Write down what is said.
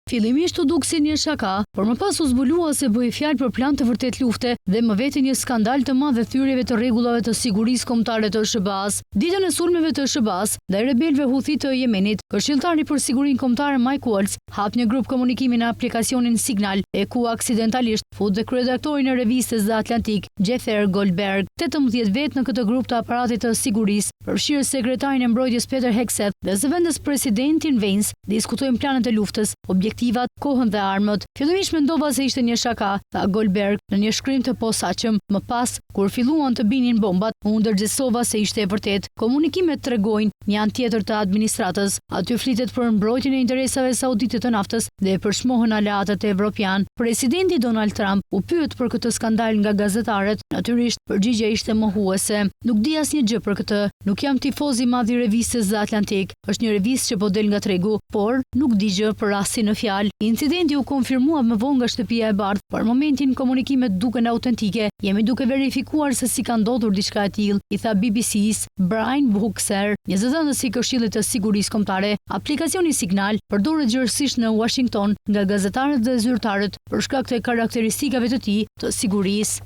Fillimisht u duk si një shaka, por më pas u zbulua se bëi fjalë për plan të vërtet lufte dhe më veti një skandal të madh dhe thyrjeve të rregullave të sigurisë kombëtare të SBA-s. Ditën e sulmeve të SBA-s ndaj rebelëve Huthi të Yemenit, këshilltari për sigurinë kombëtare Mike Waltz hap një grup komunikimi në aplikacionin Signal, e ku aksidentalisht fut dhe kryeredaktori në revistës The Atlantic, Jeffrey Goldberg. 18 vet në këtë grup të aparatit të sigurisë, përfshirë sekretarin e mbrojtjes Peter Hegseth dhe zëvendës presidentin Vance, diskutojnë planet e luftës, objektivat, kohën dhe armët. Fillimisht mendova se ishte një shaka, tha Goldberg në një shkrim të posaçëm. Më pas, kur filluan të binin bombat, unë ndërgjegjësova se ishte e vërtet. Komunikimet tregojnë një anë tjetër të administratës. Aty flitet për mbrojtjen e interesave saudite të naftës dhe përshmohen aleatët evropian. Presidenti Donald Trump u pyet për këtë skandal nga gazetarët. Natyrisht, përgjigjja ishte mohuese. Nuk di asnjë gjë për këtë. Nuk jam tifoz i madh i revistës The Atlantic. Është një revistë që po del nga tregu, por nuk di gjë për rastin në fjalë. Incidenti u konfirmua më vonë nga shtëpia e bardhë. Për momentin komunikimet duken autentike. Jemi duke verifikuar se si ka ndodhur diçka e tillë, i tha BBC-s Brian Buxer, një zëdhënës i Këshillit të Sigurisë Kombëtare. Aplikacioni Signal përdoret gjithësisht në Washington nga gazetarët dhe zyrtarët për shkak të karakteristikave të tij të sigurisë.